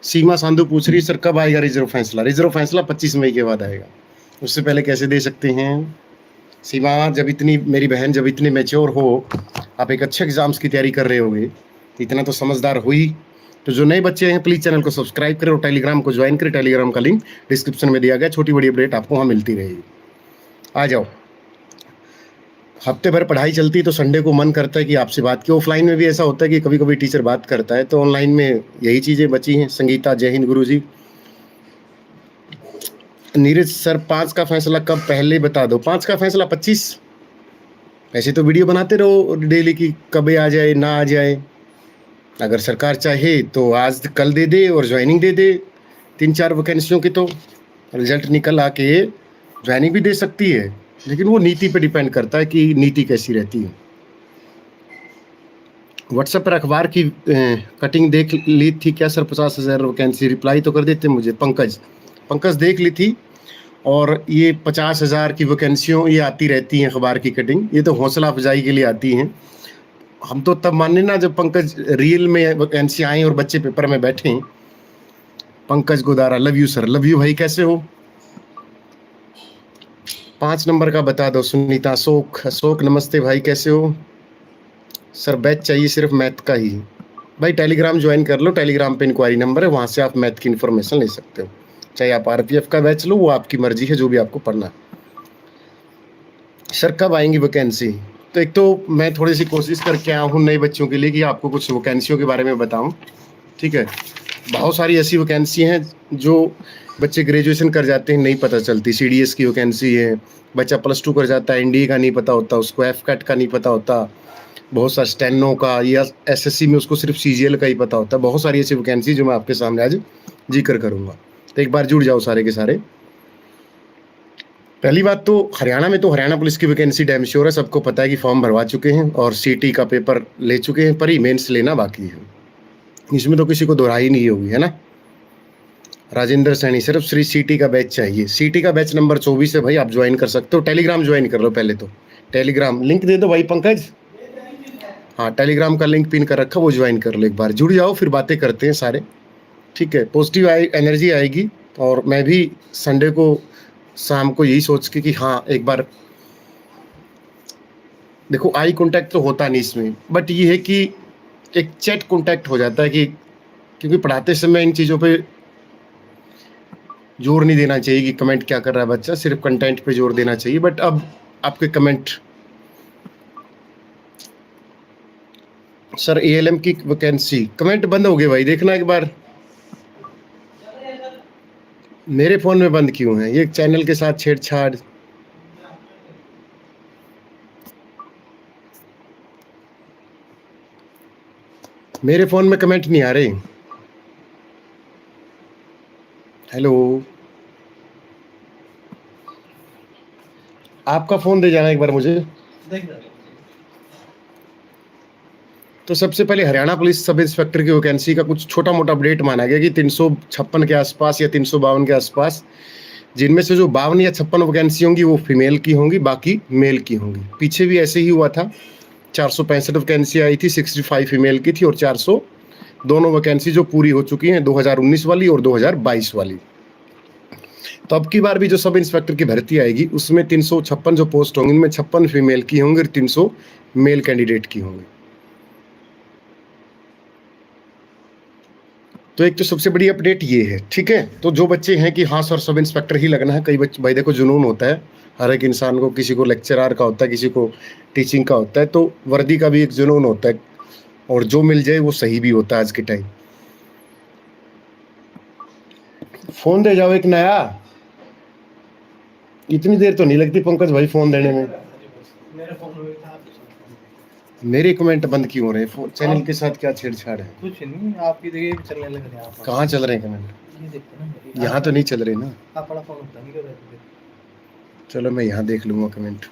सीमा सांधु पूछ रही है सर कब आएगा रिजर्व फैसला? रिजर्व फैसला 25 मई के बाद आएगा, उससे पहले कैसे दे सकते हैं? सीमा, जब इतनी मेरी बहन जब इतनी मैच्योर हो, आप एक अच्छे एग्जाम्स की तैयारी कर रहे होगे, इतना तो समझदार हुई। तो जो नए बच्चे हैं प्लीज चैनल को सब्सक्राइब करें और टेलीग्राम को ज्वाइन करें। टेलीग्राम का लिंक डिस्क्रिप्शन में दिया गया। छोटी बड़ी अपडेट आपको वहाँ मिलती रहेगी। आ जाओ। हफ्ते भर पढ़ाई चलती है तो संडे को मन करता है कि आपसे बात की। ऑफलाइन में भी ऐसा होता है कि कभी कभी टीचर बात करता है, तो ऑनलाइन में यही चीजें बची हैं। संगीता, जय हिंद गुरु जी। नीरज सर 5 का फैसला कब, पहले बता दो। 5 का फैसला 25। ऐसे तो वीडियो बनाते रहो डेली की कब आ जाए ना आ जाए। अगर सरकार चाहे तो आज कल दे दे और ज्वाइनिंग दे दे 3-4 वैकेंसियों की, तो रिजल्ट निकल आके ज्वाइनिंग भी दे सकती है। लेकिन वो नीति पे डिपेंड करता है कि नीति कैसी रहती है। व्हाट्सएप पर अखबार की कटिंग देख ली थी क्या सर? 50,000 वैकेंसी। रिप्लाई तो कर देते मुझे। पंकज देख ली थी। और ये 50,000 की वैकेंसियों ये आती रहती हैं अखबार की कटिंग, ये तो हौसला अफजाई के लिए आती हैं। हम तो तब माने ना जब पंकज रियल में वैकेंसी आई और बच्चे पेपर में बैठे। Pankaj Godara, love you sir. Love you भाई, कैसे हो? 5 नंबर का बता दो। सुनीता, अशोक नमस्ते भाई, कैसे हो? सर बैच चाहिए सिर्फ मैथ का ही। भाई टेलीग्राम ज्वाइन कर लो, टेलीग्राम पे इंक्वायरी नंबर है, वहाँ से आप मैथ की इन्फॉर्मेशन ले सकते हो। चाहे आप आरपीएफ का बैच लो, वो आपकी मर्जी है, जो भी आपको पढ़ना। सर कब आएंगी वैकेंसी? तो एक तो मैं थोड़ी सी कोशिश करके आया हूँ नए बच्चों के लिए कि आपको कुछ वैकेंसियों के बारे में बताऊँ। ठीक है, बहुत सारी ऐसी वैकेंसी हैं जो बच्चे ग्रेजुएशन कर जाते हैं नहीं पता चलती। सीडीएस की वैकेंसी है, बच्चा +2 कर जाता है, एनडीए का नहीं पता होता उसको, एफकैट का नहीं पता होता, बहुत सारा स्टेनो का, या एसएससी में उसको सिर्फ सीजीएल का ही पता होता है। बहुत सारी ऐसी वैकेंसी जो मैं आपके सामने आज जिक्र करूंगा, तो एक बार जुड़ जाओ सारे के सारे। पहली बात तो हरियाणा में तो हरियाणा पुलिस की वैकेंसी डैम श्योर है, सबको पता है कि फॉर्म भरवा चुके हैं और सीटी का पेपर ले चुके हैं, पर ही मेंस लेना बाकी है। इसमें तो किसी को दोहराई नहीं होगी, है ना? राजेंद्र सैनी, सिर्फ श्री सीटी का बैच चाहिए। सीटी का बैच नंबर 24 है भाई, आप ज्वाइन कर सकते हो। टेलीग्राम ज्वाइन कर लो पहले तो। टेलीग्राम लिंक दे दो भाई पंकज। हाँ, टेलीग्राम का लिंक पिन कर रखा, वो ज्वाइन कर लो। एक बार जुड़ जाओ, फिर बातें करते हैं सारे। ठीक है, पॉजिटिव एनर्जी आएगी। और मैं भी संडे को शाम को यही सोच के कि हाँ एक बार देखो, आई कांटेक्ट तो होता नहीं इसमें, बट ये है कि एक चैट कांटेक्ट हो जाता है कि, क्योंकि पढ़ाते समय इन चीज़ों पे जोर नहीं देना चाहिए कि कमेंट क्या कर रहा है बच्चा, सिर्फ कंटेंट पे जोर देना चाहिए। बट अब आपके कमेंट। सर एएलएम की वैकेंसी, कमेंट बंद हो गए भाई, देखना एक बार। मेरे फोन में बंद क्यों है? ये चैनल के साथ छेड़छाड़। मेरे फोन में कमेंट नहीं आ रहे। हेलो, आपका फोन दे जाना एक बार मुझे। तो सबसे पहले हरियाणा पुलिस सब इंस्पेक्टर की वैकेंसी का कुछ छोटा मोटा अपडेट माना गया कि 356 के आसपास या 352 के आसपास, जिनमें से जो 52 या 56 वैकेंसी होंगी वो फीमेल की होंगी, बाकी मेल की होंगी। पीछे भी ऐसे ही हुआ था, 465 वैकेंसी आई थी, 65 फीमेल की थी और 400 दोनों वैकेंसी जो पूरी हो चुकी हैं, 2019 वाली और 2022 वाली। तो अब की बार भी जो सब इंस्पेक्टर की भर्ती आएगी उसमें 356 जो पोस्ट होंगी, उनमें 56 फीमेल की होंगी और 300 मेल कैंडिडेट की होंगी। तो एक तो सबसे बड़ी अपडेट ये है। ठीक है, तो जो बच्चे हैं कि हाँ सर सब इंस्पेक्टर ही लगना है, कई बच्चे भाई देखो जुनून होता है हर एक इंसान को, किसी को लेक्चरर का होता है, किसी को टीचिंग का होता है, तो वर्दी का भी एक जुनून होता है, और जो मिल जाए वो सही भी होता है आज के टाइम। फोन दे जाओ एक नया। इतनी देर तो नहीं लगती पंकज भाई फोन देने में। मेरे कमेंट बंद क्यों हो रहे हैं? चैनल के साथ क्या छेड़छाड़ है? कुछ नहीं, आपकी देखिए चलने लग रहे हैं। आप कहाँ चल रहे हैं कमेंट? ये देखते ना, यहाँ तो नहीं चल रहे ना। आप बड़ा फोन होता नहीं कर रहे थे। चलो मैं यहाँ देख लूंगा कमेंट।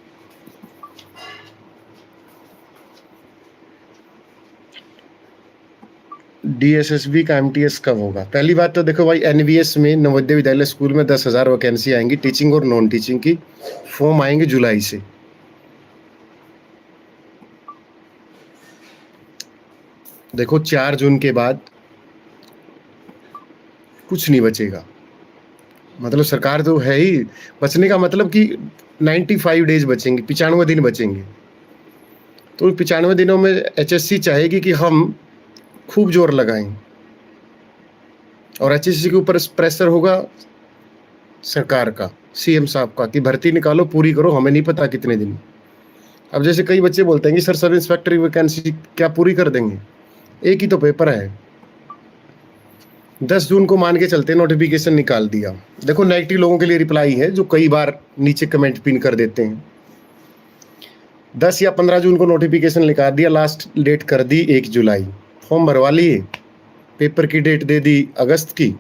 डीएसएसबी का एमटीएस कब होगा? पहली बात तो देखो भाई, एनवीएस में नवोदय विद्यालय स्कूल में 10,000 वैकेंसी आएंगी, टीचिंग और नॉन टीचिंग की। फॉर्म आएंगे जुलाई से। देखो 4 जून के बाद कुछ नहीं बचेगा। मतलब सरकार तो है ही, बचने का मतलब कि 95 डेज बचेंगे, 95 दिन बचेंगे। तो 95 दिनों में एचएससी चाहेगी कि हम खूब जोर लगाएं, और एचएससी के ऊपर प्रेशर होगा सरकार का, सीएम साहब का, कि भर्ती निकालो, पूरी करो, हमें नहीं पता कितने दिन। अब जैसे कई बच्चे बोलते हैं कि सर सब इंस्पेक्टर की वैकेंसी क्या पूरी कर देंगे, एक ही तो पेपर है। 10 जून को मान के चलते नोटिफिकेशन निकाल दिया। देखो नेगेटिव लोगों के लिए रिप्लाई है जो कई बार नीचे कमेंट पिन कर देते हैं। 10 या 15 जून को नोटिफिकेशन निकाल दिया, लास्ट डेट कर दी 1 जुलाई, फॉर्म भरवा लिए, पेपर की डेट दे दी अगस्त की,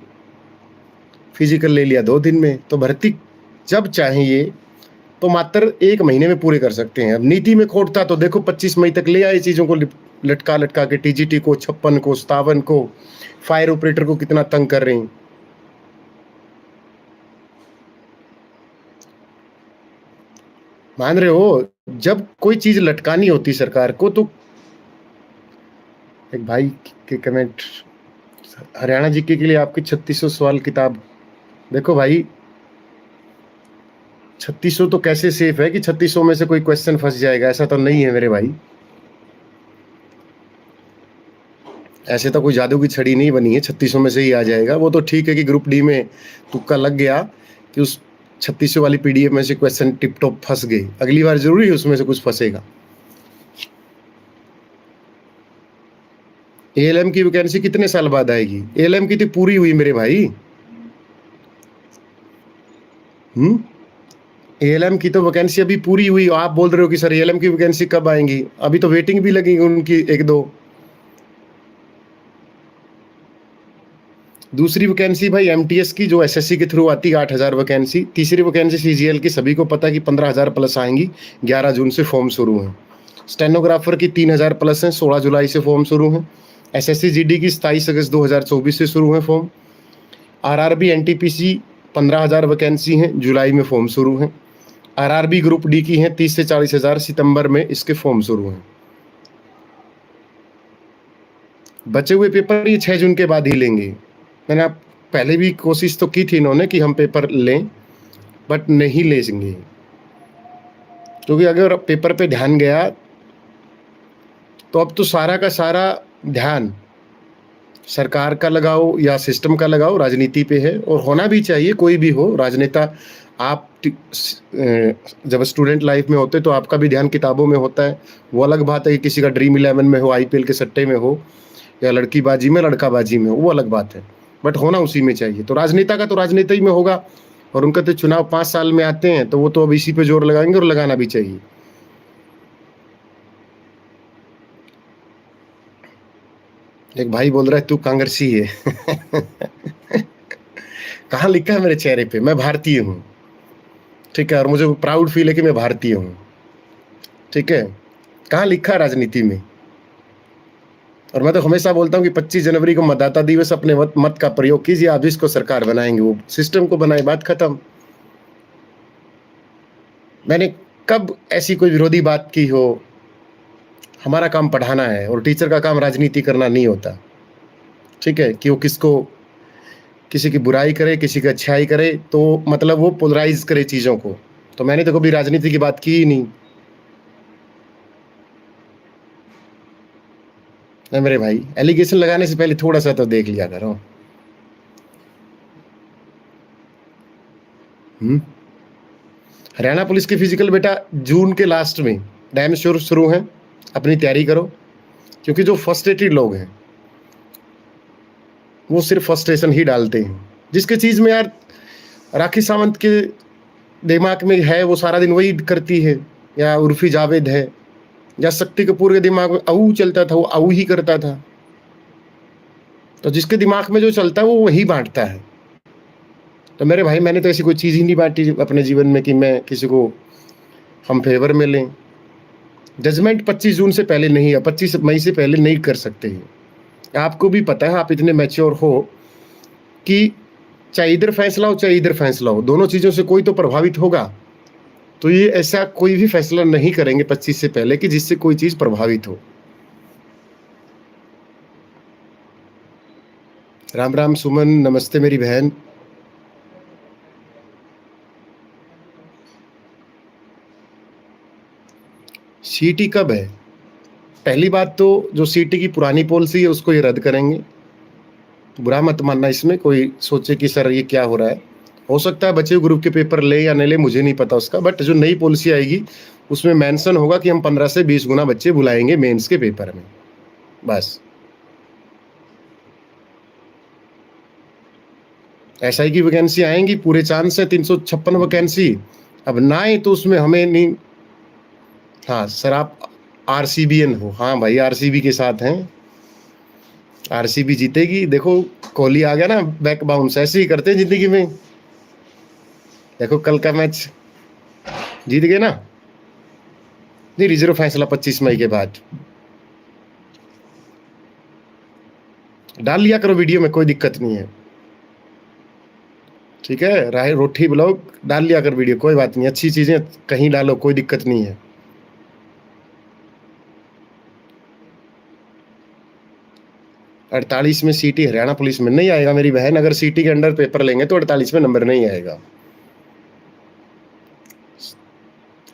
फिजिकल ले लिया 2 दिन में। तो भर्ती जब चाहिए तो मात्र 1 महीने में पूरे कर सकते हैं। अब नीति में खोट था तो देखो 25 मई तक ले आए चीज़ों को लटका लटका के, टीजीटी को, 56 को, 57 को, फायर ऑपरेटर को कितना तंग कर रहे हैं। मान रहे हो, जब कोई चीज लटकानी होती सरकार को तो एक भाई के कमेंट, हरियाणा जीके के लिए आपकी 3600 सवाल किताब। देखो भाई 3600 तो कैसे सेफ है कि 3600 में से कोई क्वेश्चन फंस जाएगा, ऐसा तो नहीं है मेरे भाई। ऐसे तो कोई जादू की छड़ी नहीं बनी है 3600 में से ही आ जाएगा। वो तो ठीक है कि ग्रुप डी में तुक्का लग गया कि उस 3600 वाली पीडीएफ में से क्वेश्चन टिप टॉप फंस गए, अगली बार जरूरी है उसमें से कुछ फंसेगा। एएलएम की वैकेंसी कितने साल बाद आएगी? एएलएम की तो पूरी हुई मेरे भाई। एएलएम की तो वैकेंसी अभी पूरी हुई। आप बोल रहे हो कि सर एएलएम की वैकेंसी कब आएंगी? अभी तो वेटिंग भी लगेगी उनकी 1-2। दूसरी वैकेंसी भाई एमटीएस की जो एसएससी के थ्रू आती है 8000 वैकेंसी। तीसरी वैकेंसी सीजीएल की सभी को पता है कि 15000 प्लस आएंगी। 11 जून से फॉर्म शुरू हैं। स्टेनोग्राफर की 3000 प्लस हैं, 16 जुलाई से फॉर्म शुरू हैं। एसएससी जीडी की 27 अगस्त 2024 से शुरू है फॉर्म। आरआरबी एनटीपीसी 15000 वैकेंसी हैं, जुलाई में फॉर्म शुरू हैं। आरआरबी ग्रुप डी की हैं 30 से 40 हजार, सितंबर में इसके फॉर्म शुरू हैं। बचे हुए पेपर ये 6 जून के बाद ही लेंगे। मैंने आप पहले भी कोशिश तो की थी इन्होंने कि हम पेपर लें, बट नहीं ले सकेंगे, क्योंकि अगर पेपर पे ध्यान गया तो अब तो सारा का सारा ध्यान सरकार का लगाओ या सिस्टम का लगाओ, राजनीति पे है। और होना भी चाहिए, कोई भी हो राजनेता। आप जब स्टूडेंट लाइफ में होते तो आपका भी ध्यान किताबों में होता है। वो अलग बात है कि किसी का ड्रीम 11 में हो, आईपीएल के सट्टे में हो, या लड़कीबाजी में, लड़काबाजी में हो, वो अलग बात है, बट होना उसी में चाहिए। तो राजनेता का तो राजनीति में होगा, और उनका तो चुनाव 5 साल में आते हैं, तो वो तो अब इसी पे जोर लगाएंगे, और लगाना भी चाहिए। एक भाई बोल रहा है तू कांग्रेसी है। कहाँ लिखा है मेरे चेहरे पे? मैं भारतीय हूँ, ठीक है, और मुझे प्राउड फील है कि मैं भारतीय हूँ, ठीक है। कहाँ लिखा है राजनीति में? और मैं तो हमेशा बोलता हूँ कि 25 जनवरी को मतदाता दिवस, अपने मत का प्रयोग कीजिए। आप जिसको सरकार बनाएंगे वो सिस्टम को बनाए, बात खत्म। मैंने कब ऐसी कोई विरोधी बात की हो? हमारा काम पढ़ाना है, और टीचर का काम राजनीति करना नहीं होता, ठीक है। कि वो किसी की बुराई करे, किसी की अच्छाई करे, तो मतलब वो पोलराइज करे चीज़ों को। तो मैंने तो कभी राजनीति की बात की ही नहीं है मेरे भाई। एलिगेशन लगाने से पहले थोड़ा सा तो देख लिया करो। हरियाणा पुलिस की फिजिकल बेटा जून के लास्ट में डैम श्योर शुरू हैं, अपनी तैयारी करो। क्योंकि जो फ्रस्ट्रेटेड लोग हैं वो सिर्फ फ्रस्ट्रेशन ही डालते हैं। जिसके चीज़ में यार राखी सावंत के दिमाग में है वो सारा दिन वही करती है, या उर्फी जावेद है, या शक्ति कपूर के दिमाग में अऊ चलता था, वो अऊ ही करता था। तो जिसके दिमाग में जो चलता है वो वही बांटता है। तो मेरे भाई मैंने तो ऐसी कोई चीज़ ही नहीं बांटी अपने जीवन में कि मैं किसी को हम फेवर में लें। जजमेंट 25 जून से पहले नहीं है, 25 मई से पहले नहीं कर सकते हैं। आपको भी पता है, आप इतने मैच्योर हो कि चाहे इधर फैसला हो चाहे इधर फैसला हो, दोनों चीज़ों से कोई तो प्रभावित होगा। तो ये ऐसा कोई भी फैसला नहीं करेंगे 25 से पहले कि जिससे कोई चीज़ प्रभावित हो। राम राम सुमन, नमस्ते मेरी बहन। सीटी कब है? पहली बात तो जो सीटी की पुरानी पॉलिसी है उसको ये रद्द करेंगे। बुरा मत मानना, इसमें कोई सोचे कि सर ये क्या हो रहा है। हो सकता है बच्चे ग्रुप के पेपर ले या नहीं ले, मुझे नहीं पता उसका, बट जो नई पॉलिसी आएगी उसमें मेंशन होगा कि हम 15 से 20 गुना बच्चे बुलाएंगे मेंस के पेपर में, बस। एसआई की वैकेंसी आएंगी, पूरे चांस है 356 वैकेंसी। अब ना आए तो उसमें हमें नहीं। हाँ सर, आप आरसीबीएन हो? हाँ भाई, आरसीबी के साथ हैं, आरसीबी जीतेगी। देखो कोहली आ गया ना, बैक बाउंस, ऐसे ही करते हैं जिंदगी में। देखो कल का मैच जीत गए ना। नहीं, रिजर्व फैसला 25 मई के बाद। डाल लिया करो वीडियो में, कोई दिक्कत नहीं है, ठीक है। राय रोटी ब्लॉग डाल लिया कर वीडियो, कोई बात नहीं, अच्छी चीजें कहीं डालो, कोई दिक्कत नहीं है। अड़तालीस में सीटी हरियाणा पुलिस में नहीं आएगा मेरी बहन। अगर सीटी के अंडर पेपर लेंगे तो 48 में नंबर नहीं आएगा।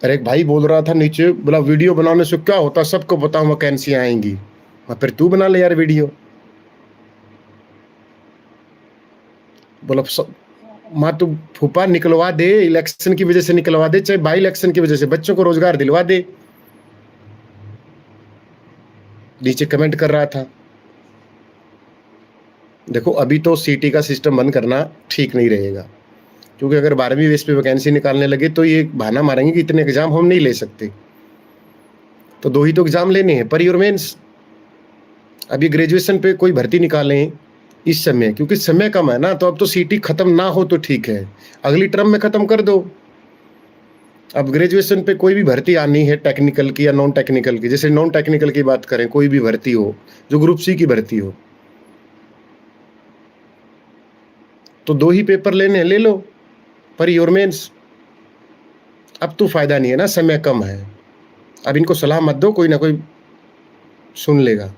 अरे एक भाई बोल रहा था नीचे, बोला वीडियो बनाने से क्या होता, सबको बताऊं वैकेंसी आएंगी। फिर तू बना ले यार वीडियो। बोला माँ तू फूफा निकलवा दे, इलेक्शन की वजह से निकलवा दे, चाहे बाई इलेक्शन की वजह से, बच्चों को रोजगार दिलवा दे। नीचे कमेंट कर रहा था। देखो अभी तो सीटी का सिस्टम बंद करना ठीक नहीं रहेगा, क्योंकि अगर 12वीं बेस पे वैकेंसी निकालने लगे तो ये बहाना मारेंगे कि इतने एग्जाम हम नहीं ले सकते। तो 2 ही तो एग्जाम लेने हैं, परी और मेंस। अभी ग्रेजुएशन पे कोई भर्ती निकालें इस समय, क्योंकि समय कम है ना, तो अब तो सीटी खत्म ना हो तो ठीक है, अगली टर्म में खत्म कर दो। अब ग्रेजुएशन पे कोई भी भर्ती आनी है, टेक्निकल की या नॉन टेक्निकल की, जैसे नॉन टेक्निकल की बात करें, कोई भी भर्ती हो जो ग्रुप सी की भर्ती हो, तो 2 ही पेपर लेने हैं, ले लो, परी और मेंस। अब तो फायदा नहीं है ना, समय कम है। अब इनको सलाह मत दो, कोई ना कोई सुन लेगा।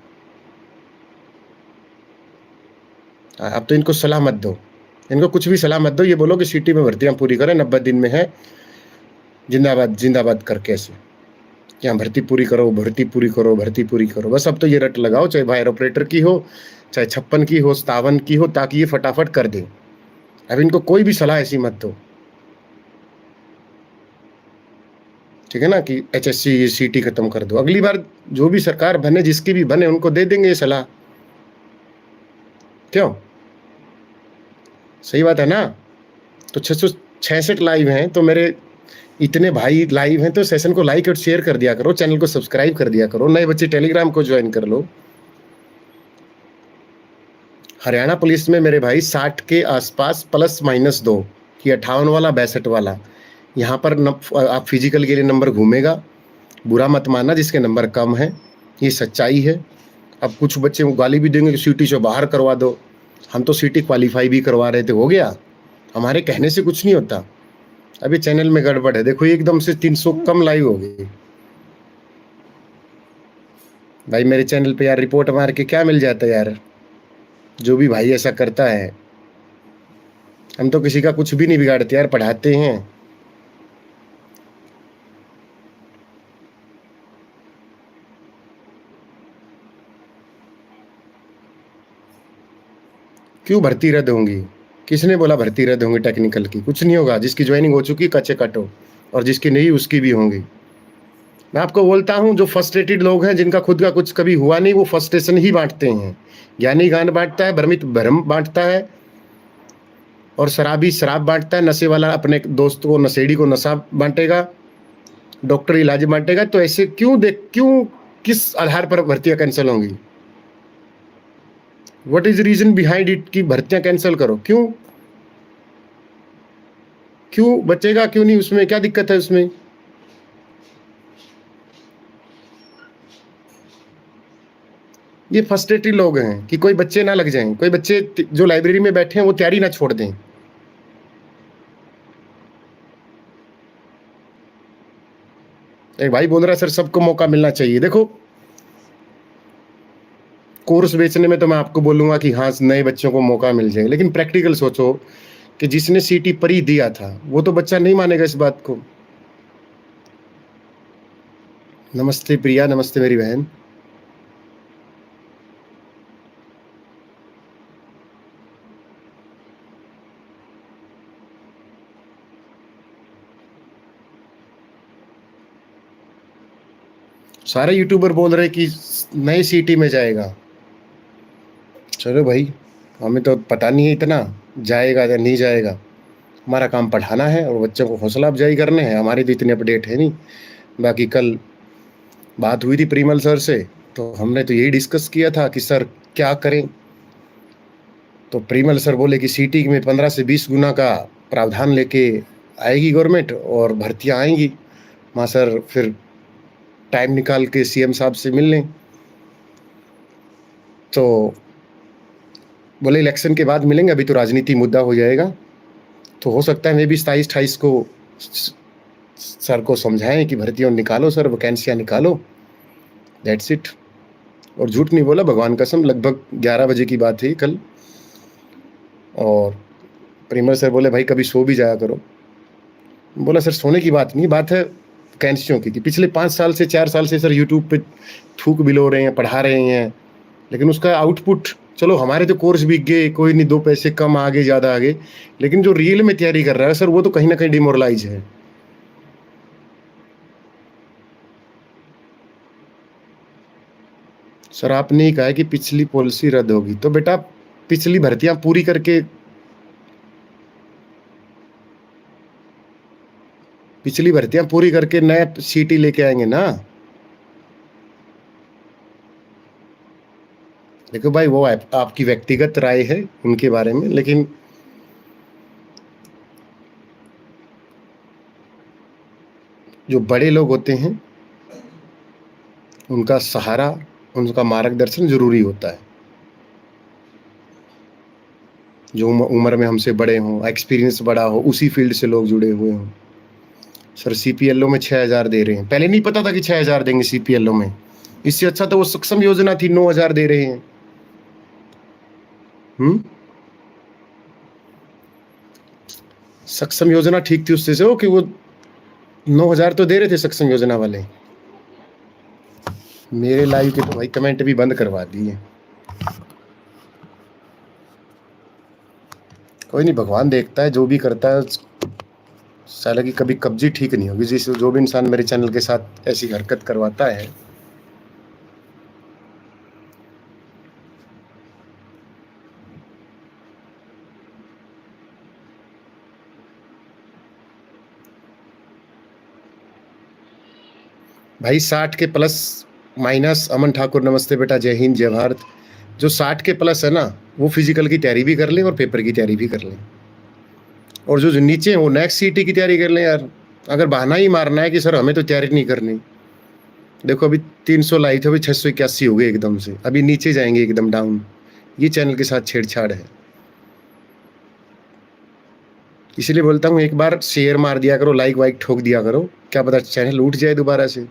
अब तो इनको सलाह मत दो, इनको कुछ भी सलाह मत दो। ये बोलो कि सीटी में भर्तियां पूरी करें, 90 दिन में है, जिंदाबाद जिंदाबाद करके ऐसे, यहाँ भर्ती पूरी करो, भर्ती पूरी करो, भर्ती पूरी करो। बस अब तो ये रट लगाओ, चाहे वायर ऑपरेटर की हो, चाहे 56 की हो, 57 की हो, ताकि ये फटाफट कर दें। अब इनको कोई भी सलाह ऐसी मत दो, ठीक है ना, कि एचएससी सीटी खत्म कर दो। अगली बार जो भी सरकार बने, जिसकी भी बने, उनको दे देंगे ये सलाह। क्यों? सही बात है ना। तो 666 लाइव हैं, तो मेरे इतने भाई लाइव हैं, तो सेशन को लाइक और शेयर कर दिया करो, चैनल को सब्सक्राइब कर दिया करो, नए बच्चे टेलीग्राम को ज्वाइन कर लो। हरियाणा पुलिस में मेरे भाई 60 के आसपास +-2 कि 58 वाला 62 वाला, यहाँ पर आप फिजिकल के लिए नंबर घूमेगा। बुरा मत मानना जिसके नंबर कम है, ये सच्चाई है। अब कुछ बच्चे गाली भी देंगे कि सीटी से बाहर करवा दो। हम तो सीटी क्वालिफाई भी करवा रहे थे, हो गया। हमारे कहने से कुछ नहीं होता। अभी चैनल में गड़बड़ है, देखो एकदम से 300 कम लाइव हो गई। भाई मेरे चैनल पे यार रिपोर्ट मार के क्या मिल जाता है यार, जो भी भाई ऐसा करता है। हम तो किसी का कुछ भी नहीं बिगाड़ते यार, पढ़ाते हैं। क्यों भर्ती रद्द होंगी? किसने बोला भर्ती रद्द होंगी टेक्निकल की? कुछ नहीं होगा। जिसकी ज्वाइनिंग हो चुकी कच्चे काटो, और जिसकी नहीं उसकी भी होंगी। मैं आपको बोलता हूँ, जो फर्स्ट्रेटेड लोग हैं, जिनका खुद का कुछ कभी हुआ नहीं, वो फर्स्ट्रेशन ही बांटते हैं। ज्ञानी ज्ञान बांटता है, भ्रमित भ्रम बांटता है, और शराबी शराब बांटता है। नशे वाला अपने दोस्त को, नशेड़ी को नशा बांटेगा, डॉक्टर इलाज बांटेगा। तो ऐसे क्यों किस आधार पर भर्तियां कैंसिल होंगी? What is reason behind it कि भर्तियां कैंसिल करो? क्यों बचेगा, क्यों नहीं? उसमें क्या दिक्कत है उसमें? ये फर्स्ट्रेटेड लोग हैं कि कोई बच्चे ना लग जाएं, कोई बच्चे जो लाइब्रेरी में बैठे हैं वो तैयारी ना छोड़ दें। एक भाई बोल रहा है सर सबको मौका मिलना चाहिए। देखो कोर्स बेचने में तो मैं आपको बोलूँगा कि हाँ, नए बच्चों को मौका मिल जाए, लेकिन प्रैक्टिकल सोचो कि जिसने सीटी परी दिया था, वो तो बच्चा नहीं मानेगा इस बात को। नमस्ते प्रिया, नमस्ते मेरी बहन। सारे यूट्यूबर बोल रहे कि नए सीटी में जाएगा। चलो भाई, हमें तो पता नहीं है इतना, जाएगा या नहीं जाएगा। हमारा काम पढ़ाना है और बच्चों को हौसला अफजाई करने हैं, हमारी तो इतनी अपडेट है नहीं। बाकी कल बात हुई थी परिमल सर से, तो हमने तो यही डिस्कस किया था कि सर क्या करें। तो परिमल सर बोले कि सीटी में 15 से 20 गुना का प्रावधान लेके आएगी गवर्नमेंट और भर्तियां आएंगी। वहाँ सर फिर टाइम निकाल के सीएम साहब से मिल लें। तो बोले इलेक्शन के बाद मिलेंगे, अभी तो राजनीति मुद्दा हो जाएगा। तो हो सकता है मैं भी 27-28 को सर को समझाएं कि भर्तियां निकालो सर, वैकेंसियां निकालो, दैट्स इट। और झूठ नहीं बोला, भगवान कसम, लगभग 11 बजे की बात है कल। और परिमल सर बोले भाई कभी सो भी जाया करो। बोला सर सोने की बात नहीं, बात है वैकेंसियों की। पिछले 5 साल से 4 साल से सर यूट्यूब पे थूक बिलो रहे हैं, पढ़ा रहे हैं, लेकिन उसका आउटपुट, चलो हमारे तो कोर्स बिक गए, कोई नहीं, 2 पैसे कम आगे ज़्यादा आगे, लेकिन जो रियल में तैयारी कर रहा है सर, वो तो कहीं ना कहीं डिमोरलाइज है। सर आपने ही कहा है कि पिछली पॉलिसी रद्द होगी, तो बेटा पिछली भर्तियां पूरी करके, पिछली भर्तियां पूरी करके नया सीटी लेके आएंगे ना। देखो भाई, वो आपकी व्यक्तिगत राय है उनके बारे में, लेकिन जो बड़े लोग होते हैं उनका सहारा, उनका मार्गदर्शन जरूरी होता है। जो उम्र में हमसे बड़े हों, एक्सपीरियंस बड़ा हो, उसी फील्ड से लोग जुड़े हुए हों। सर सीपीएलओ में 6,000 दे रहे हैं, पहले नहीं पता था कि 6,000 देंगे सीपीएलओ में। इससे अच्छा तो वो सक्षम योजना थी, 9,000 दे रहे हैं। सक्षम योजना ठीक थी उससे, हो कि वो 9,000 तो दे रहे थे सक्षम योजना वाले। मेरे लाइव के तो भाई कमेंट भी बंद करवा दिए। कोई नहीं, भगवान देखता है, जो भी करता है साला की कभी कब्जी ठीक नहीं होगी। जिस जो भी इंसान मेरे चैनल के साथ ऐसी हरकत करवाता है, भाई 60 के प्लस माइनस। अमन ठाकुर नमस्ते बेटा, जय हिंद जय भारत। जो 60 के प्लस है ना, वो फिजिकल की तैयारी भी कर लें और पेपर की तैयारी भी कर लें। और जो नीचे हैं वो नेक्स्ट सीटी की तैयारी कर लें यार। अगर बहाना ही मारना है कि सर हमें तो तैयारी नहीं करनी, देखो अभी 300 लाई थे, अभी 681 हो गए एकदम से, अभी नीचे जाएंगे एकदम डाउन। ये चैनल के साथ छेड़छाड़ है। इसलिए बोलता हूँ एक बार शेयर मार दिया करो, लाइक वाइक ठोक दिया करो, क्या पता चैनल उठ जाए दोबारा से।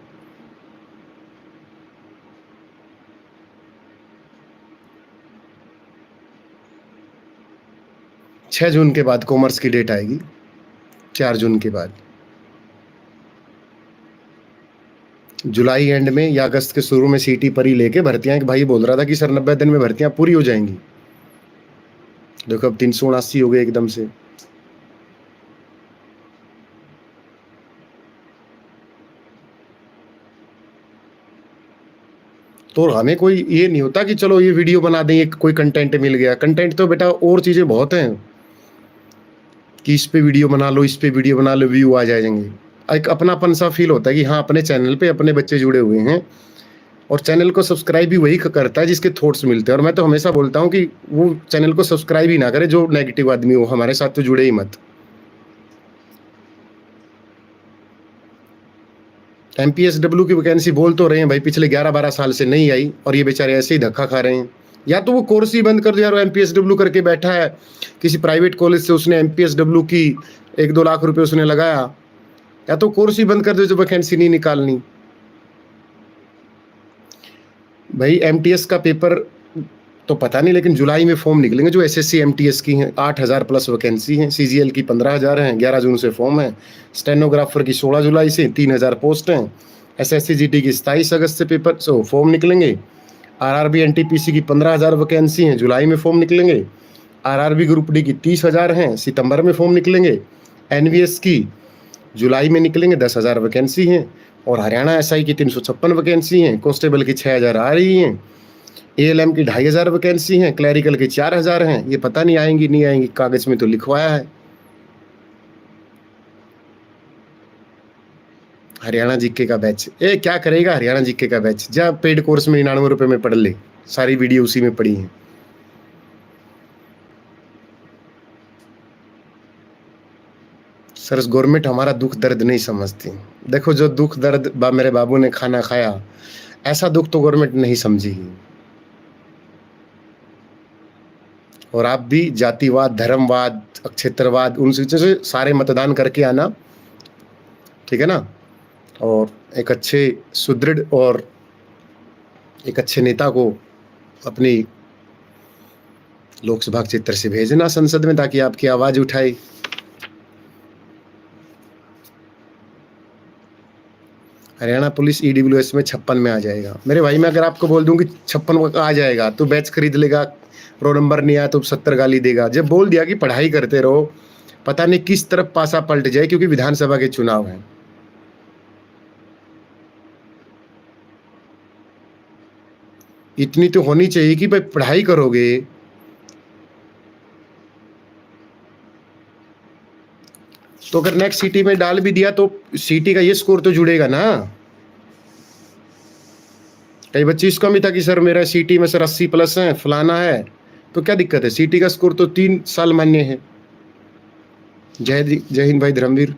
छह जून के बाद कॉमर्स की डेट आएगी, 4 जून के बाद। जुलाई एंड में या अगस्त के शुरू में सीटी परी लेके भर्तियां, एक भाई बोल रहा था कि सर 90 दिन में भर्तियां पूरी हो जाएंगी। देखो अब 379 हो गए एकदम से। तो हमें कोई ये नहीं होता कि चलो ये वीडियो बना दें, एक कोई कंटेंट मिल गया। कंटेंट तो बेटा और चीजें बहुत हैं कि इस पे वीडियो बना लो, इस पे वीडियो बना लो, व्यू आ जाएंगे। एक अपनापन सा फील होता है कि हाँ अपने चैनल पे अपने बच्चे जुड़े हुए हैं। और चैनल को सब्सक्राइब भी वही करता है जिसके थॉट्स मिलते हैं। और मैं तो हमेशा बोलता हूँ कि वो चैनल को सब्सक्राइब ही ना करे जो नेगेटिव आदमी हो, हमारे साथ तो जुड़े ही मत। MPSW की वैकेंसी बोल तो रहे हैं भाई, पिछले 11-12 साल से नहीं आई और ये बेचारे ऐसे ही धक्का खा रहे हैं। या तो वो कोर्स ही बंद कर दो यार। MPSW करके बैठा है किसी प्राइवेट कॉलेज से, उसने MPSW की 1-2 लाख रुपए उसने लगाया, या तो कोर्स ही बंद कर दो जो वैकेंसी नहीं निकालनी। भाई MTS का पेपर तो पता नहीं, लेकिन जुलाई में फॉर्म निकलेंगे जो एसएससी एमटीएस की हैं। 8,000 प्लस वैकेंसी हैं। सीजीएल की 15,000 हैं। 11 जून से फॉर्म है। स्टेनोग्राफर की 16 जुलाई से 3,000 पोस्ट हैं। एसएससी जीटी की 27 अगस्त से पेपर फॉर्म निकलेंगे। आरआरबी एनटीपीसी की 15,000 वैकेंसी हैं। जुलाई में फॉर्म निकलेंगे। आरआरबी ग्रुप डी की 30,000 हैं। सितंबर में फॉर्म निकलेंगे। एनवीएस की जुलाई में निकलेंगे। 10,000 वैकेंसी हैं। और हरियाणा एसआई की 356 वैकेंसी हैं। कांस्टेबल की 6,000 आ रही हैं। एएलएम की 2,500 वैकेंसी हैं। क्लैरिकल की 4,000 हैं। ये पता नहीं आएंगी नहीं आएंगी, कागज में तो लिखवाया है। हरियाणा जीके का बैच, क्या करेगा हरियाणा जीके का बैच? जा पेड कोर्स में 99 रुपए में पढ़ ले, सारी वीडियो उसी में पड़ी है। सर गवर्नमेंट हमारा दुख दर्द नहीं समझती। देखो जो दुख दर्द मेरे बाबू ने खाना खाया, ऐसा दुख तो गवर्नमेंट नहीं समझेगी। और आप भी जातिवाद, धर्मवाद, क्षेत्रवाद, उन चीज़ों से सारे मतदान करके आना, ठीक है ना? और एक अच्छे सुदृढ़ और एक अच्छे नेता को अपनी लोकसभा क्षेत्र से भेजना संसद में, ताकि आपकी आवाज उठाए। हरियाणा पुलिस ईडब्ल्यूएस में 56 में आ जाएगा। मेरे भाई, मैं अगर आपको बोल दूं कि 56 आ जाएगा तो बैच खरीद लेगा। रोल नंबर नहीं आया तो 70 गाली देगा। जब बोल दिया कि पढ़ाई करते रहो, पता नहीं किस तरफ पासा पलट जाए, क्योंकि विधानसभा के चुनाव हैं। इतनी तो होनी चाहिए कि भाई पढ़ाई करोगे तो अगर नेक्स्ट सिटी में डाल भी दिया तो सिटी का ये स्कोर तो जुड़ेगा ना। कई बच्चे इसका भी था कि सर मेरा सिटी में सर 80 प्लस है, फलाना है, तो क्या दिक्कत है? सिटी का स्कोर तो 3 साल मान्य है। जय हिंद भाई धर्मवीर।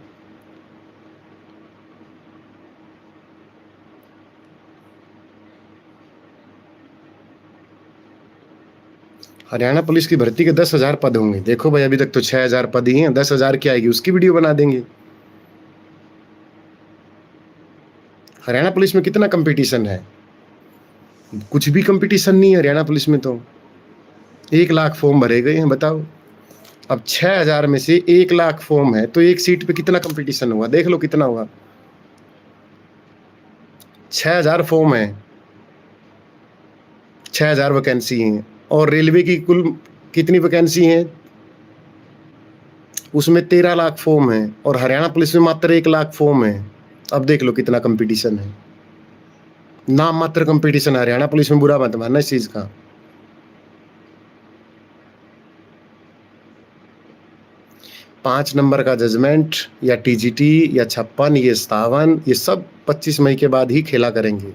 हरियाणा पुलिस की भर्ती के 10,000 पद होंगे। देखो भाई, अभी तक तो 6,000 पद ही हैं। 10,000 की आएगी उसकी वीडियो बना देंगे। हरियाणा पुलिस में कितना कंपटीशन है? कुछ भी कंपटीशन नहीं है हरियाणा पुलिस में। तो 1 लाख फॉर्म भरे गए हैं, बताओ। अब 6,000 में से 1 लाख फॉर्म है तो एक सीट पे कितना कंपटीशन हुआ, देख लो कितना हुआ। 6,000 फॉर्म है, 6,000 वैकेंसी हैं। और रेलवे की कुल कितनी वैकेंसी हैं? उसमें 13 लाख फॉर्म है। और हरियाणा पुलिस में मात्र 1 लाख फॉर्म है। अब देख लो कितना कंपटीशन है। नाम मात्र कंपटीशन है हरियाणा पुलिस में, बुरा मत मानना इस चीज का। पांच नंबर का जजमेंट या टीजीटी या 56, ये 57, ये सब 25 मई के बाद ही खेला करेंगे।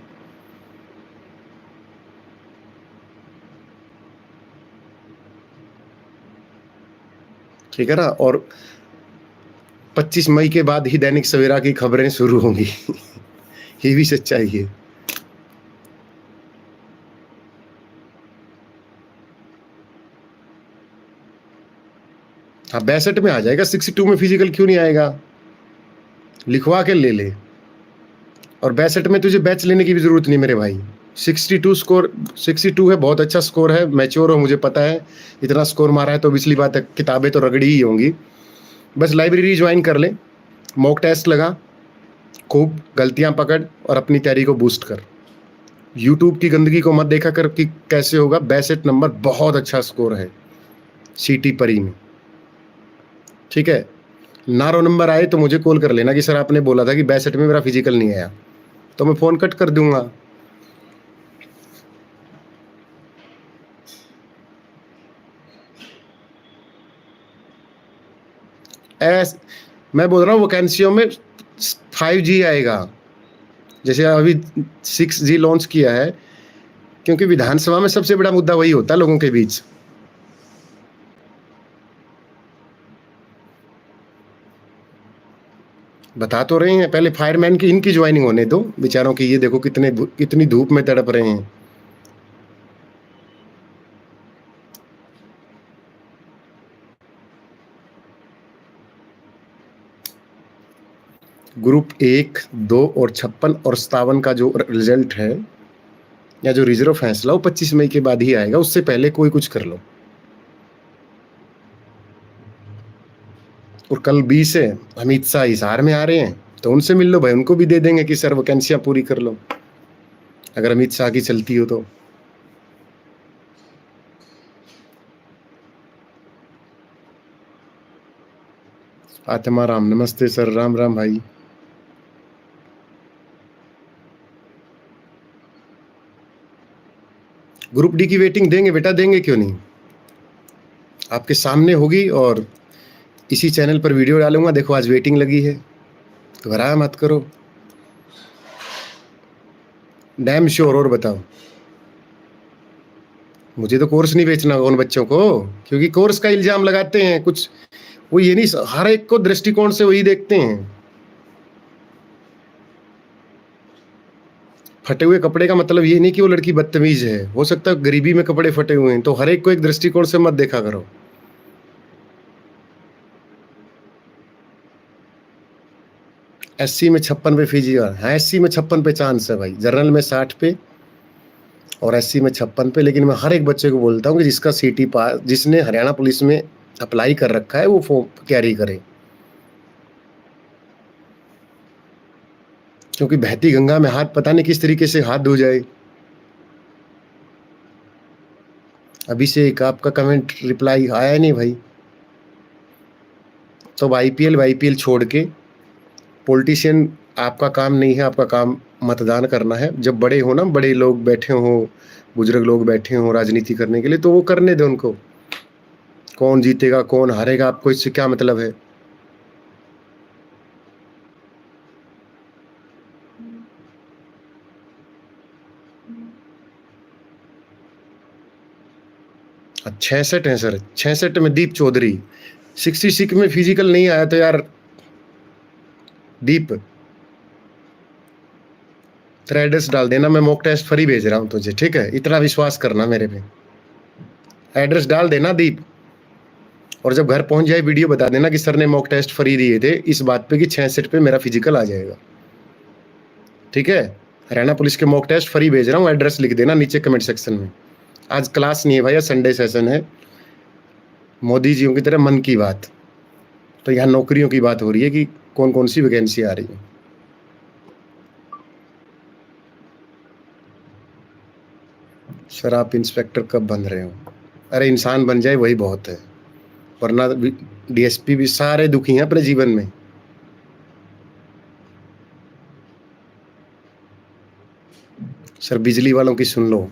ठीक है ना? और 25 मई के बाद ही दैनिक सवेरा की खबरें शुरू होंगी। ये भी सच्चाई है। हाँ, 62 में आ जाएगा। 62 में फिजिकल क्यों नहीं आएगा? लिखवा के ले ले। और 62 में तुझे बैच लेने की भी जरूरत नहीं मेरे भाई। 62 स्कोर, 62 है, बहुत अच्छा स्कोर है। मैच्योर हो, मुझे पता है। इतना स्कोर मारा है तो पिछली बात है, किताबें तो रगड़ी ही होंगी। बस लाइब्रेरी ज्वाइन कर ले, मॉक टेस्ट लगा, खूब गलतियां पकड़ और अपनी तैयारी को बूस्ट कर। यूट्यूब की गंदगी को मत देखा कर कि कैसे होगा। 62 नंबर बहुत अच्छा स्कोर है सीटी परी में। ठीक है? नारो नंबर आए तो मुझे कॉल कर लेना कि सर आपने बोला था कि 62 में मेरा फिजिकल नहीं आया, तो मैं फोन कट कर दूंगा। मैं बोल रहा हूँ वैकेंसियों में 5G आएगा, जैसे अभी 6G लॉन्च किया है, क्योंकि विधानसभा में सबसे बड़ा मुद्दा वही होता है लोगों के बीच। बता तो रहे हैं, पहले फायरमैन की इनकी ज्वाइनिंग होने दो बेचारों की। ये देखो कितनी धूप में तड़प रहे हैं। ग्रुप 1, 2 और 56 और 57 का जो रिजल्ट है या जो रिजर्व फैसला वो 25 मई के बाद ही आएगा, उससे पहले कोई कुछ कर लो। और कल 20 है, अमित शाह हिसार में आ रहे हैं, तो उनसे मिल लो भाई, उनको भी दे देंगे कि सर वैकेंसियां पूरी कर लो, अगर अमित शाह की चलती हो तो। आत्मा राम, नमस्ते सर, राम राम भाई। ग्रुप डी की वेटिंग देंगे बेटा, देंगे क्यों नहीं, आपके सामने होगी, और इसी चैनल पर वीडियो डालूंगा, देखो आज वेटिंग लगी है, घबराया मत करो, डैम श्योर। और बताओ, मुझे तो कोर्स नहीं बेचना उन बच्चों को, क्योंकि कोर्स का इल्जाम लगाते हैं कुछ, वो ये नहीं, हर एक को दृष्टिकोण से वही देखते हैं। फटे हुए कपड़े का मतलब ये नहीं कि वो लड़की बदतमीज है, हो सकता है गरीबी में कपड़े फटे हुए हैं, तो हर एक को एक दृष्टिकोण से मत देखा करो। एससी में 56 पे फिजिकल, हाँ एससी में 56 पे चांस है भाई, जनरल में 60 पे और एससी में 56 पे। लेकिन मैं हर एक बच्चे को बोलता हूँ कि जिसका सीटी पास, जिसने हरियाणा पुलिस में अप्लाई कर रखा है, वो फॉर्म कैरी करे, क्योंकि बहती गंगा में हाथ पता नहीं किस तरीके से हाथ धो जाए। अभी से एक आपका कमेंट रिप्लाई आया नहीं भाई, तो आईपीएल छोड़ के पॉलिटिशियन आपका काम नहीं है, आपका काम मतदान करना है। जब बड़े हो ना, बड़े लोग बैठे हों, बुजुर्ग लोग बैठे हों राजनीति करने के लिए, तो वो करने दे उनको, कौन जीतेगा कौन हारेगा आपको इससे क्या मतलब है। अच्छा 66 है सर, 66 में दीप चौधरी, 66 में फिजिकल नहीं आया तो यार दीप तेरा एड्रेस डाल देना, मैं मॉक टेस्ट फ्री भेज रहा हूँ तुझे, ठीक है, इतना विश्वास करना मेरे पे, एड्रेस डाल देना दीप, और जब घर पहुंच जाए वीडियो बता देना कि सर ने मॉक टेस्ट फ्री दिए थे इस बात पे कि 66 पे मेरा फिजिकल आ जाएगा, ठीक है। हरियाणा पुलिस के मॉक टेस्ट फ्री भेज रहा हूँ, एड्रेस लिख देना नीचे कमेंट सेक्शन में। आज क्लास नहीं है भैया, संडे सेशन है, मोदी जी की तरह मन की बात, तो यहाँ नौकरियों की बात हो रही है कि कौन कौन सी वैकेंसी आ रही है। सर आप इंस्पेक्टर कब बन रहे हो? अरे इंसान बन जाए वही बहुत है, वरना डीएसपी भी सारे दुखी हैं अपने जीवन में। सर बिजली वालों की सुन लो,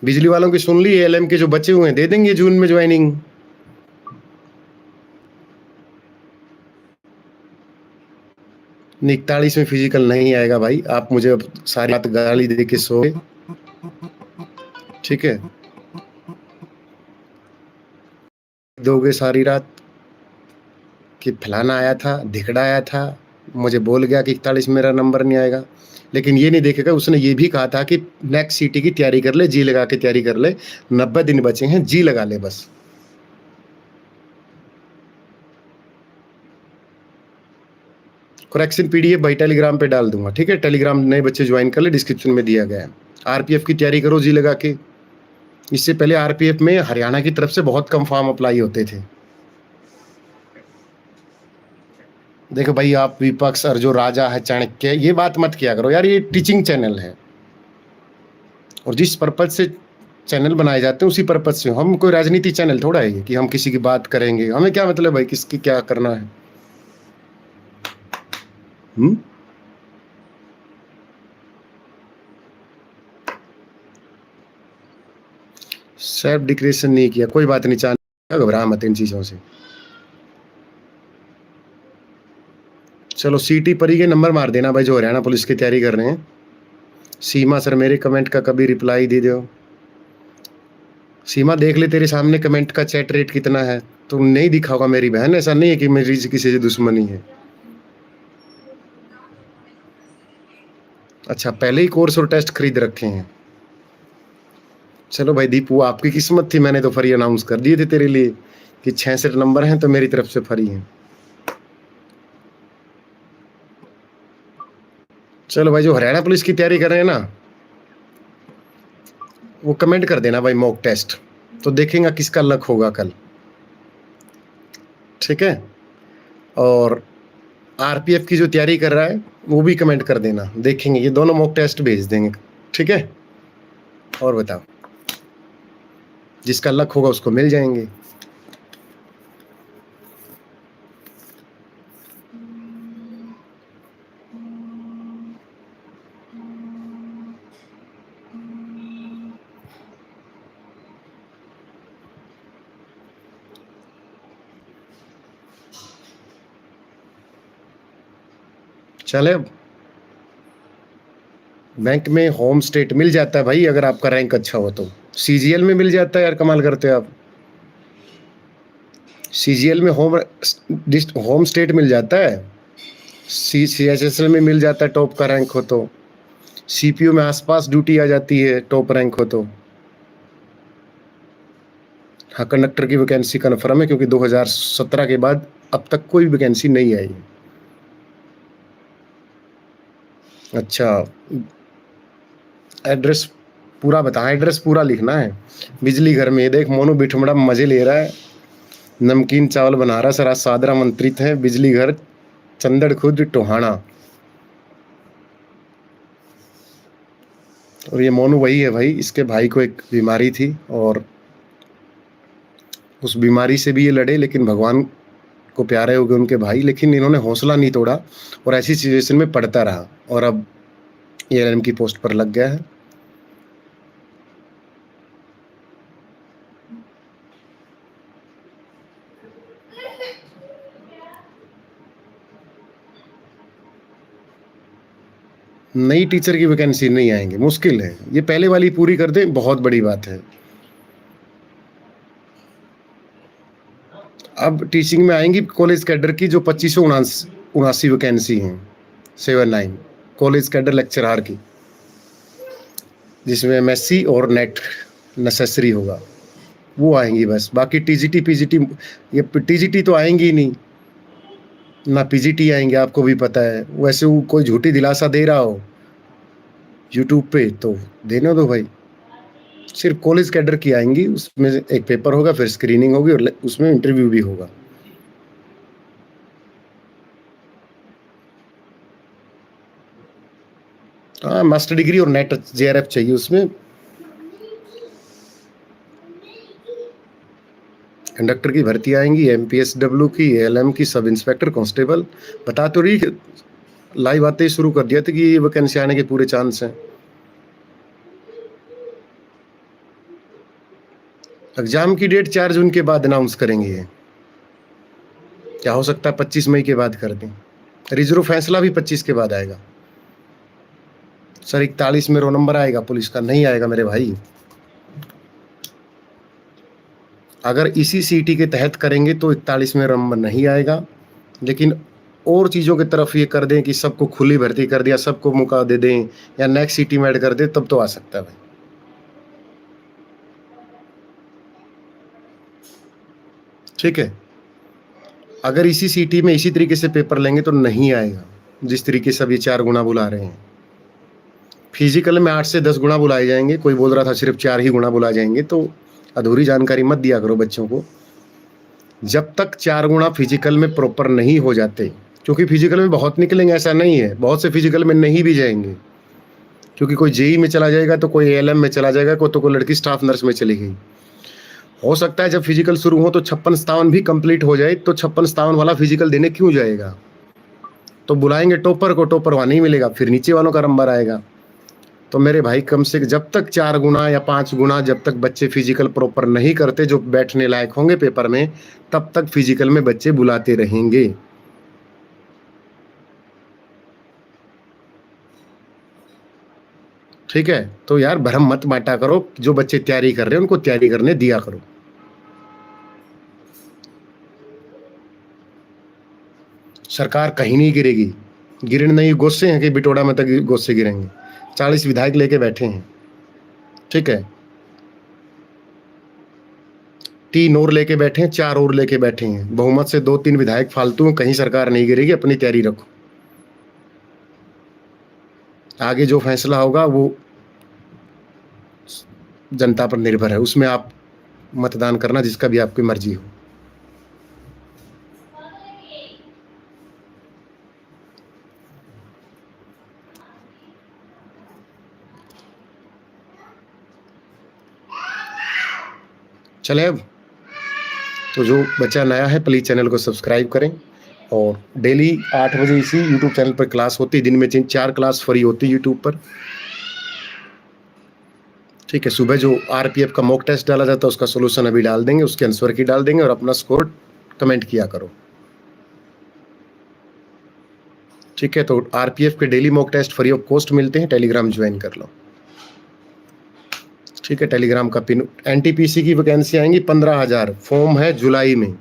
बिजली वालों की सुन ली, एलएम के जो बचे हुए हैं दे देंगे जून में ज्वाइनिंग। नहीं 41 में फिजिकल नहीं आएगा भाई, आप मुझे अब सारी रात गाली दे के सोए, ठीक है, दोगे सारी रात कि फलाना आया था, धिकड़ा आया था, मुझे बोल गया कि 41 मेरा नंबर नहीं आएगा। लेकिन ये नहीं देखेगा, उसने ये भी कहा था कि नेक्स्ट सीटी की तैयारी कर ले, जी लगा के तैयारी कर ले, 90 दिन बचे हैं, जी लगा ले बस। करेक्शन पीडीएफ भाई टेलीग्राम पे डाल दूंगा, ठीक है, टेलीग्राम नए बच्चे ज्वाइन कर ले, डिस्क्रिप्शन में दिया गया है। आरपीएफ की तैयारी करो जी लगा के। इससे पहले आरपीएफ में हरियाणा की तरफ से बहुत कम फॉर्म अप्लाई होते थे। देखो भाई, आप विपक्ष और जो राजा है चाणक्य, ये बात मत किया करो यार, ये टीचिंग चैनल है, और जिस पर्पज से चैनल बनाए जाते हैं उसी पर्पज से। हम कोई राजनीति चैनल थोड़ा है कि हम किसी की बात करेंगे, हमें क्या मतलब भाई किसकी क्या करना है। सेल्फ डिक्लेरेशन नहीं किया, कोई बात नहीं, चाहे घबरा मत इन चीजों से। चलो सीटी परी के नंबर मार देना भाई जो हरियाणा पुलिस की तैयारी कर रहे हैं। सीमा सर मेरे कमेंट का कभी रिप्लाई दे दो। सीमा देख ले तेरे सामने कमेंट का चैट रेट कितना है, तुम नहीं दिखा होगा मेरी बहन, ऐसा नहीं है कि मेरी किसी से दुश्मनी है। अच्छा पहले ही कोर्स और टेस्ट खरीद रखे हैं। चलो भाई दीपू, आपकी किस्मत थी, मैंने तो फ्री अनाउंस कर दिए थे तेरे लिए कि 66 नंबर हैं तो मेरी तरफ से फ्री हैं। चलो भाई जो हरियाणा पुलिस की तैयारी कर रहे हैं ना, वो कमेंट कर देना भाई मॉक टेस्ट, तो देखेंगे किसका लक होगा कल। ठीक है, और आरपीएफ की जो तैयारी कर रहा है वो भी कमेंट कर देना, देखेंगे, ये दोनों मॉक टेस्ट भेज देंगे। ठीक है, और बताओ, जिसका लक होगा उसको मिल जाएंगे। चले, बैंक में होम स्टेट मिल जाता है भाई, अगर आपका रैंक अच्छा हो तो। सीजीएल में मिल जाता है यार, कमाल करते हो आप। सीजीएल में होम स्टेट मिल जाता है, सीएचएसएल में मिल जाता है टॉप का रैंक हो तो, सीपीयू में आसपास ड्यूटी आ जाती है टॉप रैंक हो तो। हाँ, कंडक्टर की वैकेंसी कन्फर्म है, क्योंकि 2017 के बाद अब तक कोई वैकेंसी नहीं आई। अच्छा, एड्रेस पूरा बता, एड्रेस पूरा लिखना है। बिजली घर में देख, मोनू बिठमड़ा मजे ले रहा है, नमकीन चावल बना रहा है, सर आज सादरा मंत्रित है। बिजली घर, चंदड़ खुद, टोहाना। और ये मोनू वही है भाई, इसके भाई को एक बीमारी थी और उस बीमारी से भी ये लड़े, लेकिन भगवान को प्यारे हो गए उनके भाई, लेकिन इन्होंने हौसला नहीं तोड़ा और ऐसी सिचुएशन में पढ़ता रहा और अब एएलएम की पोस्ट पर लग गया है। नई टीचर की वैकेंसी नहीं आएंगे, मुश्किल है, ये पहले वाली पूरी कर दे, बहुत बड़ी बात है। अब टीचिंग में आएंगी कॉलेज कैडर की जो 2579 वैकेंसी हैं, 79 कॉलेज कैडर लेक्चरर की, जिसमें एमएससी और नेट नेसेसरी होगा, वो आएंगी बस। बाकी टीजीटी पीजीटी, ये टीजीटी तो आएंगी ही नहीं ना, पीजीटी आएंगे, आपको भी पता है। वैसे वो कोई झूठी दिलासा दे रहा हो यूट्यूब पे तो देने दो भाई, सिर्फ कॉलेज कैडर की आएंगी, उसमें एक पेपर होगा, फिर स्क्रीनिंग होगी और उसमें इंटरव्यू भी होगा। हाँ, मास्टर डिग्री और नेट जेआरएफ चाहिए उसमें। कंडक्टर की भर्ती आएंगी, एमपीएसडब्ल्यू की, एएलएम की, सब इंस्पेक्टर, कांस्टेबल। बता तो रही, लाइव आते ही शुरू कर दिया था कि ये वैकेंसी आने के पूरे चांस हैं। एग्जाम की डेट 4 जून के बाद अनाउंस करेंगे, ये क्या हो सकता है 25 मई के बाद कर दें। रिजर्व फैसला भी 25 के बाद आएगा। सर 41 में रो नंबर आएगा पुलिस का, नहीं आएगा मेरे भाई। अगर इसी सीटी के तहत करेंगे तो 41 में नंबर नहीं आएगा, लेकिन और चीज़ों की तरफ ये कर दें कि सबको खुली भर्ती कर दिया, सबको मौका दे दें, या नेक्स्ट सीटी में ऐड कर दें, तब तो आ सकता है भाई। ठीक है, अगर इसी सीटी में इसी तरीके से पेपर लेंगे तो नहीं आएगा, जिस तरीके से अब ये 4 गुना बुला रहे हैं। फिजिकल में 8 से 10 गुना बुलाए जाएंगे, कोई बोल रहा था सिर्फ 4 ही गुना बुलाए जाएंगे, तो अधूरी जानकारी मत दिया करो बच्चों को। जब तक 4 गुना फिजिकल में प्रॉपर नहीं हो जाते, क्योंकि फिजिकल में बहुत निकलेंगे ऐसा नहीं है, बहुत से फिजिकल में नहीं भी जाएंगे, क्योंकि कोई जेई में चला जाएगा तो कोई एएलएम में चला जाएगा, कोई लड़की स्टाफ नर्स में चली गई। हो सकता है जब फिजिकल शुरू हो तो 56-57 भी कंप्लीट हो जाए, तो 56-57 वाला फिजिकल देने क्यों जाएगा? तो बुलाएंगे टॉपर को, टॉपर वहाँ नहीं मिलेगा, फिर नीचे वालों का नंबर आएगा। तो मेरे भाई कम से जब तक 4 गुना या 5 गुना जब तक बच्चे फिजिकल प्रॉपर नहीं करते जो बैठने लायक होंगे पेपर में, तब तक फिजिकल में बच्चे बुलाते रहेंगे। ठीक है, तो यार भ्रम मत बांटा करो, जो बच्चे तैयारी कर रहे हैं उनको तैयारी करने दिया करो। सरकार कहीं नहीं गिरेगी, गिरने नहीं, गोस्से हैं कि बिटोड़ा में तक गोस्से गिरेंगे। 40 विधायक लेके बैठे हैं, ठीक है, 3 और लेके बैठे हैं, 4 और लेके बैठे हैं, बहुमत से 2-3 विधायक फालतू हैं, कहीं सरकार नहीं गिरेगी, अपनी तैयारी रखो। आगे जो फैसला होगा वो जनता पर निर्भर है, उसमें आप मतदान करना जिसका भी आपकी मर्जी हो। चले अब तो जो बच्चा नया है प्लीज चैनल को सब्सक्राइब करें, और डेली 8 बजे इसी यूट्यूब चैनल पर क्लास होती है, दिन में 4 क्लास फ्री होती है यूट्यूब पर। ठीक है, सुबह जो आरपीएफ का मॉक टेस्ट डाला जाता है उसका सोल्यूशन अभी डाल देंगे, उसके आंसर की डाल देंगे और अपना स्कोर कमेंट किया करो। ठीक है, तो आरपीएफ के daily mock test free of cost मिलते हैं, टेलीग्राम ज्वाइन कर लो। ठीक है, टेलीग्राम का पिन। एनटीपीसी की वैकेंसी आएंगी 15,000, फॉर्म है जुलाई में,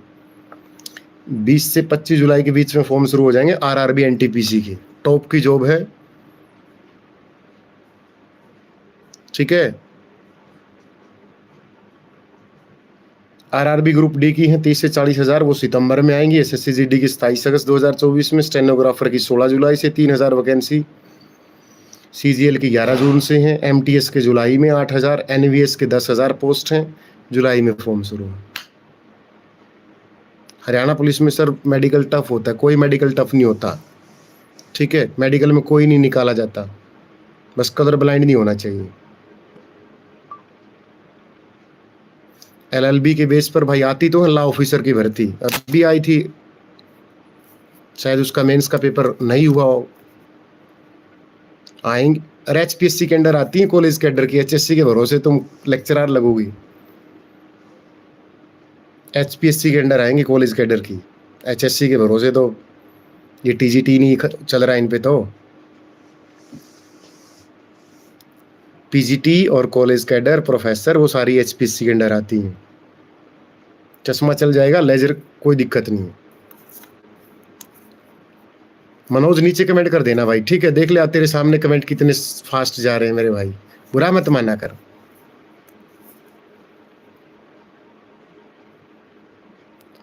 20 से 25 जुलाई के बीच में फॉर्म शुरू हो जाएंगे। आरआरबी एनटीपीसी की टॉप की जॉब है। ठीक है, आरआरबी ग्रुप डी की है 30 से 40,000, वो सितंबर में आएंगी। एसएससी-जीडी की 27 अगस्त 2024 में, स्टेनोग्राफर की 16 जुलाई से 3,000 वैकेंसी, सीजीएल की 11 जून से हैं, एमटीएस के जुलाई में 8,000, एनवीएस के 10,000 पोस्ट हैं, जुलाई में फॉर्म शुरू है। हरियाणा पुलिस में सर मेडिकल टफ होता है, कोई मेडिकल टफ नहीं होता। ठीक है, मेडिकल में कोई नहीं निकाला जाता, बस कलर ब्लाइंड नहीं होना चाहिए। एलएलबी के बेस पर भाई आती तो है लॉ ऑफिसर की भर्ती, अभी आई थी, शायद उसका मेंस का पेपर नहीं हुआ हो, आएंगे। और एचपीएससी के अंडर आती है कॉलेज के अंडर की, एचएससी के भरोसे तुम लेक्चरर लगोगी, एचपीएससी के अंडर आएंगे कॉलेज के अंडर की, एचएससी के भरोसे तो ये टीजीटी नहीं चल रहा है इन पे। तो पीजीटी और कॉलेज कैडर प्रोफेसर वो सारी एचपीएससी के अंडर आती हैं। चश्मा चल जाएगा, लेजर कोई दिक्कत नहीं है। मनोज नीचे कमेंट कर देना भाई, ठीक है, देख ले तेरे सामने कमेंट कितने फास्ट जा रहे हैं मेरे भाई, बुरा मत माना कर।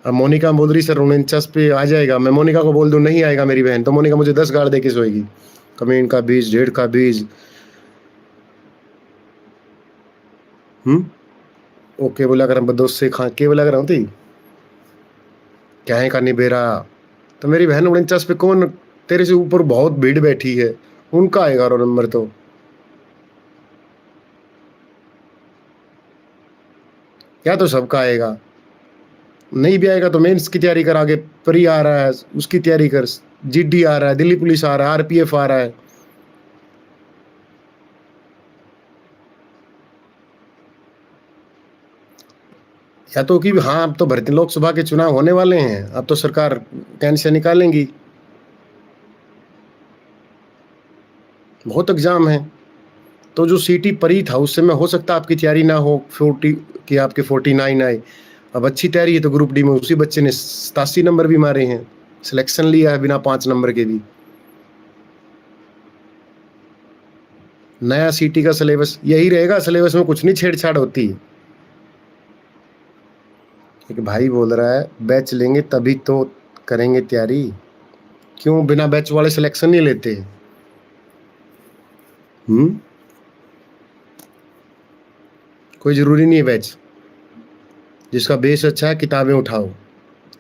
अब मोनिका बोल रही सर 49 पे आ जाएगा, मैं मोनिका को बोल दूं नहीं आएगा मेरी बहन, तो मोनिका मुझे 10 गाड़ दे के सोएगी। कमेंट का बीज, डेढ़ का बीज। ओके बोला कर, बदोस से खा के बोला कर होती क्या है करनी बेरा। तो मेरी बहन 49 पे कौन, तेरे से ऊपर बहुत भीड़ बैठी है, उनका आएगा रोल नंबर। तो या तो सबका आएगा, नहीं भी आएगा तो मेंस की तैयारी कर, आगे प्री आ रहा है उसकी तैयारी कर, जीडी आ रहा है, दिल्ली पुलिस आ रहा है, आरपीएफ आ रहा है। या तो कि हाँ अब तो भर्ती लोकसभा के चुनाव होने वाले हैं, अब तो सरकार कैंसिल निकालेंगी, बहुत एग्जाम है। तो जो सीटी परी था उससे में हो सकता है आपकी तैयारी ना हो, 40 की आपके 49 आए। अब अच्छी तैयारी है तो ग्रुप डी में उसी बच्चे ने 87 नंबर भी मारे हैं, सिलेक्शन लिया है बिना 5 नंबर के भी। नया सीटी का सिलेबस यही रहेगा, सिलेबस में कुछ नहीं छेड़छाड़ होती। एक भाई बोल रहा है बैच लेंगे तभी तो करेंगे तैयारी, क्यों बिना बैच वाले सिलेक्शन नहीं लेते? कोई जरूरी नहीं है बैच, जिसका बेस अच्छा है किताबें उठाओ,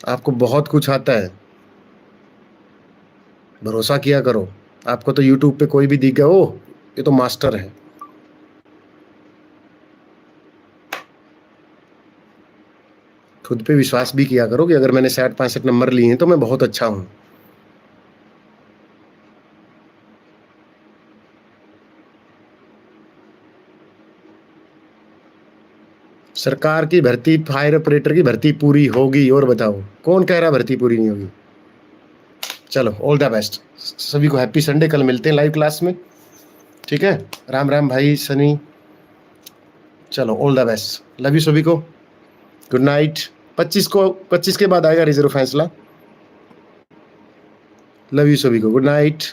आपको बहुत कुछ आता है, भरोसा किया करो। आपको तो यूट्यूब पे कोई भी दिख गया, ओ ये तो मास्टर है। खुद पे विश्वास भी किया करो कि अगर मैंने 60-65 नंबर लिए हैं तो मैं बहुत अच्छा हूं। सरकार की भर्ती, फायर ऑपरेटर की भर्ती पूरी होगी, और बताओ कौन कह रहा भर्ती पूरी नहीं होगी? चलो ऑल द बेस्ट सभी को, हैप्पी संडे। कल मिलते हैं लाइव क्लास में, ठीक है। राम राम भाई सनी, चलो all the best, love you सभी को, गुड नाइट। 25 के बाद आएगा रिजर्व फैसला। लव यू सभी को, गुड नाइट।